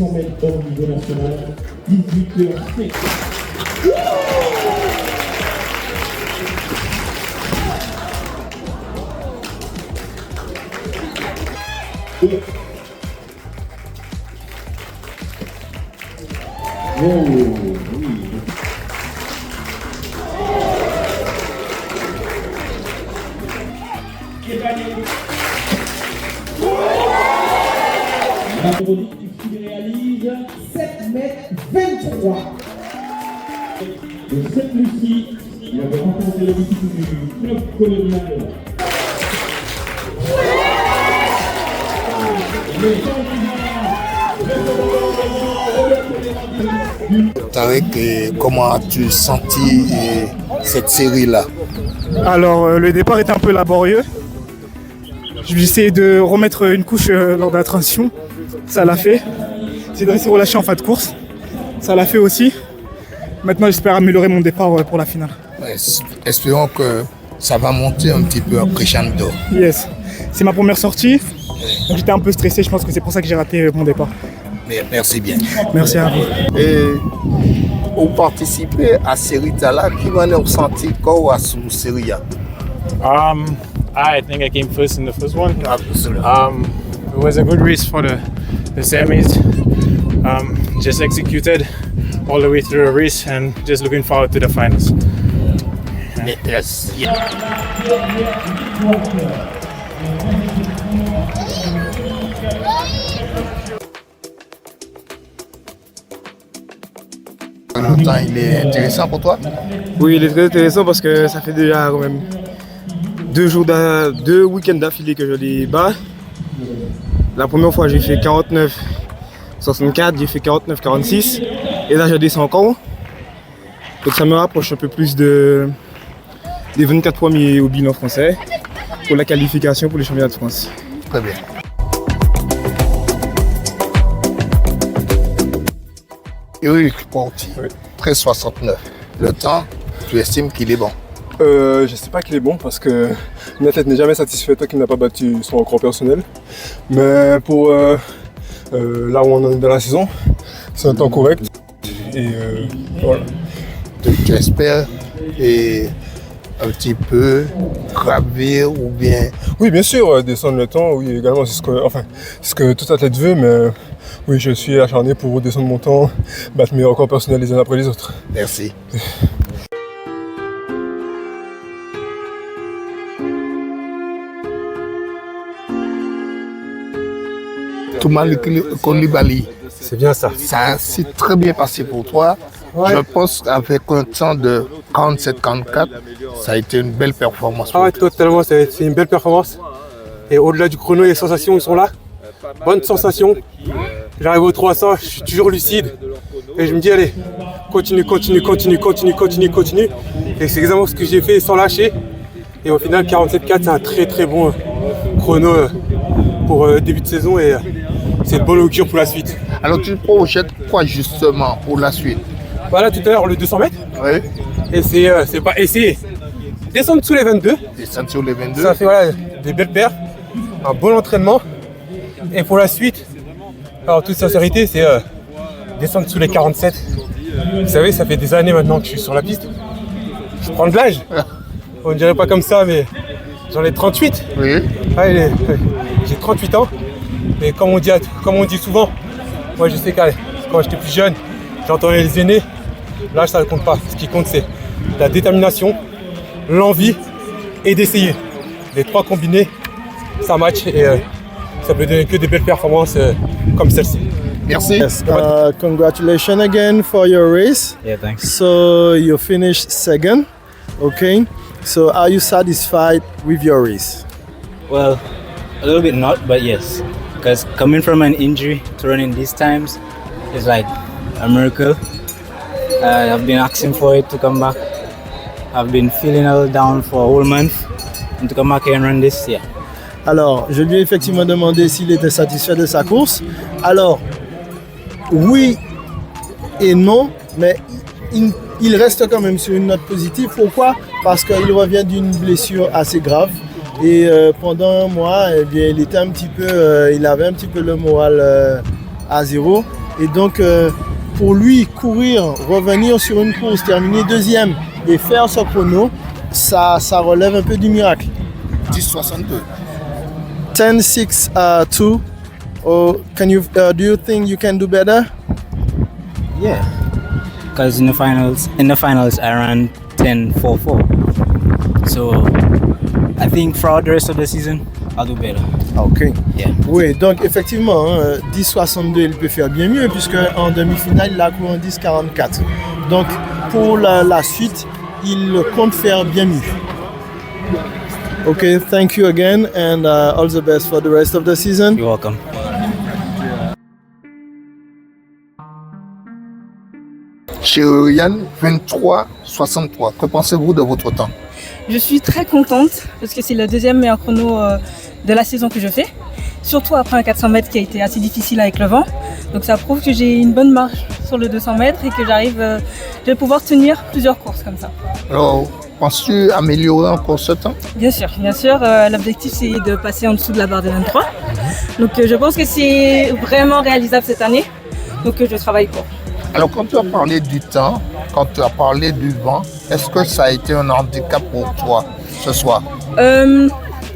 100 mètres hors niveau national, 18h05. Oh, oui. La Véronique qui réalise 7 mètres 23. De Sainte-Lucie, il avait rencontré l'équipe du club colonial. Tarek, comment as-tu senti cette série-là? Alors, le départ était un peu laborieux. J'ai essayé de remettre une couche lors de la transition. Ça l'a fait. J'ai de rester relâché en fin de course. Ça l'a fait aussi. Maintenant, j'espère améliorer mon départ pour la finale. Ouais, espérons que ça va monter un petit peu en crescendo. Yes. C'est ma première sortie. Donc j'étais un peu stressé. Je pense que c'est pour ça que j'ai raté mon départ. Merci bien. Merci à vous. Et pour participer à Série Tala, qui va nous ressentir quoi sur Série A? I think I came first in the first one. Absolutely. It was a good race for the semis. Just executed all the way through the race and just looking forward to the finals. Yes. Le temps, il est intéressant pour toi? Oui, il est très intéressant parce que ça fait déjà quand même 2 week-ends d'affilée que je les bats. La première fois, j'ai fait 49,64, j'ai fait 49,46 et là, je descends encore. Donc ça me rapproche un peu plus des 24 premiers au bilan français pour la qualification pour les championnats de France. Très bien. Eric Porti, 13,69. Le temps, tu estimes qu'il est bon? Je sais pas qu'il est bon parce que un athlète n'est jamais satisfait tant qu'il n'a pas battu son record personnel. Mais pour là où on en est dans la saison, c'est un temps correct. Et voilà. Tu espères un petit peu gravir ou bien? Oui, bien sûr, descendre le temps, oui, également, c'est ce que tout athlète veut, mais oui, je suis acharné pour descendre mon temps, battre mes records personnels les uns après les autres. Merci. Toumani Coulibaly. C'est bien ça. Ça s'est très bien passé pour toi. Ouais. Je pense qu'avec un temps de 47-44, ça a été une belle performance. Ah ouais, totalement, c'est une belle performance. Et au-delà du chrono, les sensations sont là. Bonne sensation. J'arrive au 300, je suis toujours lucide. Et je me dis, allez, continue. Et c'est exactement ce que j'ai fait sans lâcher. Et au final, 47-4, c'est un très très bon chrono pour début de saison. Et c'est de bonne augure pour la suite. Alors tu projettes quoi justement pour la suite? Voilà, tout à l'heure, le 200 mètres. Oui. Et c'est pas essayer. Descendre sous les 22. Descendre sous les 22. Ça fait voilà, des belles paires, un bon entraînement. Et pour la suite, alors toute sincérité, c'est descendre sous les 47. Vous savez, ça fait des années maintenant que je suis sur la piste. Je prends de l'âge. On ne dirait pas comme ça, mais j'en ai 38. Oui. Ouais, j'ai 38 ans. Mais comme on dit souvent, moi je sais que quand j'étais plus jeune, j'entendais les aînés. L'âge, ça ne compte pas. Ce qui compte, c'est la détermination, l'envie et d'essayer. Les trois combinés, ça match et ça peut donner que des belles performances comme celle-ci. Merci. Yes, congratulations again for your race. Yeah, thanks. So you finished second. Okay. So are you satisfied with your race? Well, a little bit not, but yes. Because coming from an injury to running these times is like a miracle. I've been asking for it to come back. I've been feeling a little down for a whole month. And to come back here and run this, yeah. Alors, je lui ai effectivement demandé s'il était satisfait de sa course. Alors, oui et non, mais il reste quand même sur une note positive. Pourquoi? Parce qu'il revient d'une blessure assez grave. Et pendant un mois, eh bien, il avait un petit peu le moral à zéro. Et donc, pour lui, courir, revenir sur une course, terminer deuxième et faire ce chrono, ça relève un peu du miracle. 10,62. 10.6.2. Or do you think you can do better? Yeah, because in the finals I ran 10.44. So I think throughout the rest of the season I'll do better. Ok. Yeah. Oui, donc effectivement, 10.62, il peut faire bien mieux puisque en demi-finale, il a couru en 10.44. Donc pour la suite, il compte faire bien mieux. Ok, thank you again and all the best for the rest of the season. You're welcome. Chériane, 23,63. Que pensez-vous de votre temps? Je suis très contente parce que c'est le deuxième meilleur chrono de la saison que je fais. Surtout après un 400 mètres qui a été assez difficile avec le vent. Donc ça prouve que j'ai une bonne marge sur le 200 mètres et que je vais pouvoir tenir plusieurs courses comme ça. Alors, penses-tu améliorer encore ce temps? Bien sûr. L'objectif c'est de passer en dessous de la barre des 23. Donc je pense que c'est vraiment réalisable cette année. Donc je travaille pour. Alors, quand tu as parlé du temps, quand tu as parlé du vent, est-ce que ça a été un handicap pour toi ce soir?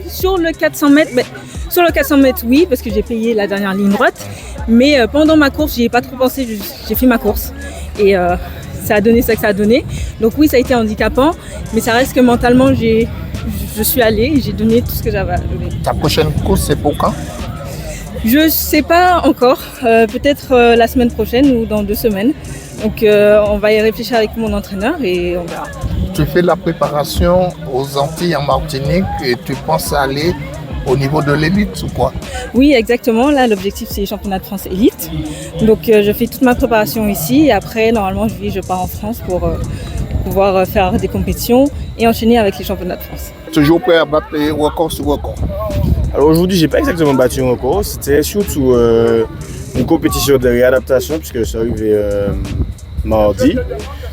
Sur le 400 mètres, oui, parce que j'ai payé la dernière ligne droite. Mais pendant ma course, j'y ai pas trop pensé, j'ai fait ma course. Et ça a donné ça que ça a donné. Donc oui, ça a été handicapant, mais ça reste que mentalement, je suis allée et j'ai donné tout ce que j'avais à donner. Ta prochaine course, c'est pour quand? Je sais pas encore, peut-être la semaine prochaine ou dans 2 semaines. Donc on va y réfléchir avec mon entraîneur et on verra. Tu fais la préparation aux Antilles en Martinique et tu penses aller au niveau de l'élite ou quoi? Oui, exactement. Là, l'objectif, c'est les championnats de France élite. Donc je fais toute ma préparation ici et après, normalement, je pars en France pour pouvoir faire des compétitions et enchaîner avec les championnats de France. Toujours prêt à battre les records sur records? Alors aujourd'hui, j'ai pas exactement battu un record, c'était surtout une compétition de réadaptation puisque c'est arrivé mardi.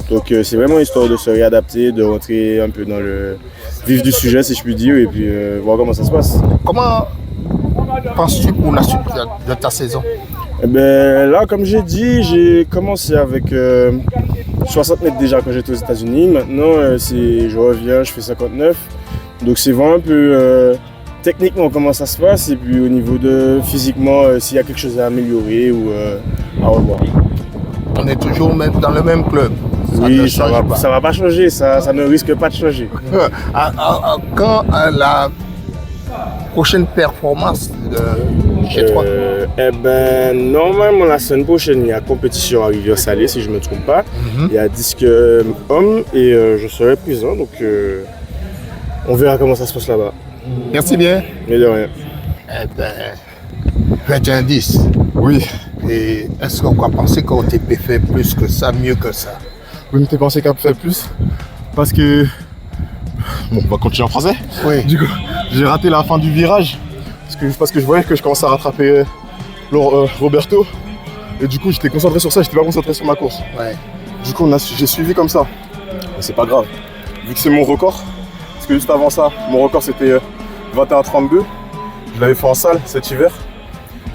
Donc c'est vraiment histoire de se réadapter, de rentrer un peu dans le vif du sujet si je puis dire et puis voir comment ça se passe. Comment penses-tu pour la suite de ta saison? Eh ben, là, comme j'ai dit, j'ai commencé avec 60 mètres déjà quand j'étais aux États-Unis. Maintenant, je reviens, je fais 59. Donc c'est vraiment un peu techniquement comment ça se passe et puis au niveau de physiquement s'il y a quelque chose à améliorer ou à revoir. On est toujours même dans le même club. Oui, ça va pas changer, ça ne risque pas de changer. Quand la prochaine performance chez toi? Eh ben, normalement la semaine prochaine il y a compétition à Rivière-Salée si je ne me trompe pas. Il y a disque homme et je serai présent donc on verra comment ça se passe là-bas. Merci bien. Mais de rien. Eh ben, 21-10. Oui. Et est-ce qu'on va penser qu'on peut faire plus que ça, mieux que ça? Vous me pensé qu'on peut faire plus? Parce que... Bon, on va continuer en français. Oui. Du coup, j'ai raté la fin du virage. Parce que je voyais que je commençais à rattraper Roberto. Et du coup, j'étais concentré sur ça, j'étais pas concentré sur ma course. Ouais. Du coup, j'ai suivi comme ça. Mais c'est pas grave. Vu que c'est mon record, parce que juste avant ça, mon record c'était 21-32. Je l'avais fait en salle cet hiver.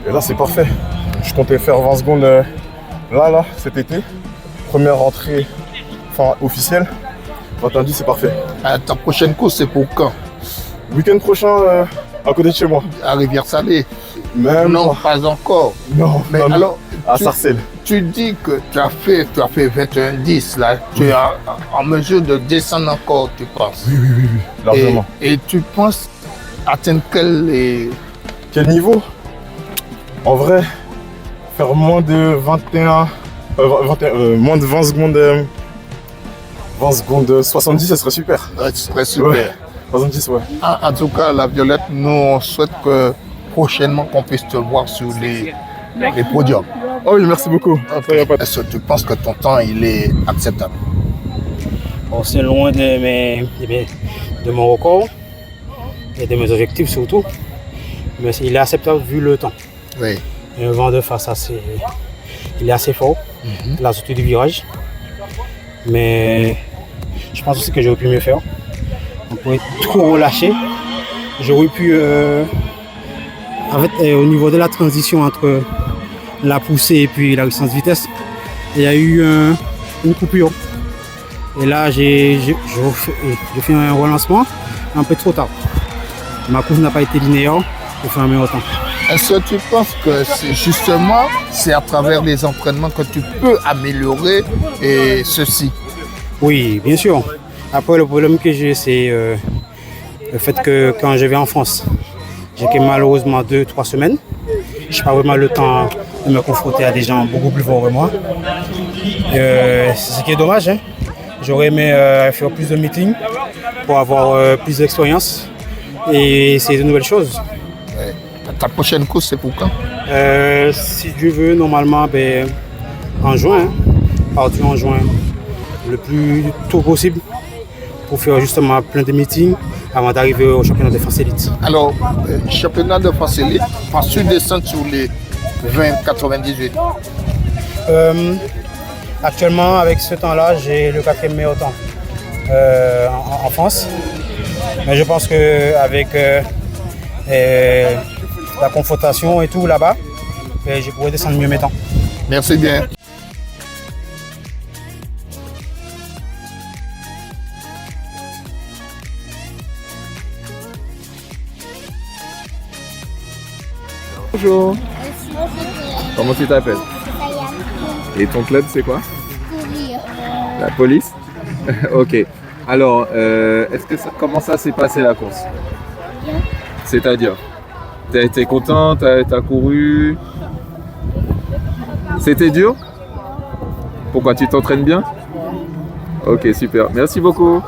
Et là, c'est parfait. Je comptais faire 20 secondes là, cet été. Première rentrée officielle. 21-10, c'est parfait. Ta prochaine course, c'est pour quand? Week-end prochain, à côté de chez moi. À Rivière-Salée? Même non, pas encore. Non, mais non, alors, à Sarcelles. Tu dis que tu as fait 21-10 là. Tu es en mesure de descendre encore, tu penses? Oui, largement. Et tu penses atteindre quel niveau? En vrai, faire moins de 21, moins de 20 secondes, 20 secondes 70, ça serait super. Ouais, ce serait super. Ouais. 70, ouais. En tout cas, la Violette, nous on souhaite que prochainement qu'on puisse te voir sur les podiums. Oh oui, merci beaucoup. Est-ce que tu penses que ton temps il est acceptable? Bon, c'est loin de mon record et de mes objectifs surtout, mais il est acceptable vu le temps. Oui. Le vent de face, il est assez fort, là surtout du virage, mais je pense aussi que j'aurais pu mieux faire. On pourrait trop relâcher. J'aurais pu, en fait, au niveau de la transition entre la poussée et puis la résistance vitesse. Il y a eu une coupure. Et là, j'ai fait un relancement un peu trop tard. Ma course n'a pas été linéaire pour faire un meilleur temps. Est-ce que tu penses que c'est à travers les entraînements que tu peux améliorer ceci? Oui, bien sûr. Après, le problème que j'ai, c'est le fait que quand je vais en France, j'ai que malheureusement 2-3 semaines. Je n'ai pas vraiment le temps de me confronter à des gens beaucoup plus forts que moi. C'est ce qui est dommage. Hein. J'aurais aimé faire plus de meetings pour avoir plus d'expérience et essayer de nouvelles choses. Ta prochaine course, c'est pour quand? Si Dieu veut, normalement, en juin, partir en juin, le plus tôt possible pour faire justement plein de meetings avant d'arriver au championnat de France Élite. Alors, championnat de France Élite, penses-tu descendre sur les 20-98? Actuellement, avec ce temps-là, j'ai le 4e meilleur temps en France. Mais je pense qu'avec la confrontation et tout là-bas, je pourrais descendre mieux mes temps. Merci bien. Bonjour. Comment tu t'appelles? Et ton club c'est quoi? Courir. La police? Ok. Alors, comment ça s'est passé la course? Bien. C'est-à-dire? T'as été content? T'as couru? C'était dur? Pourquoi tu t'entraînes bien? Ok, super. Merci beaucoup.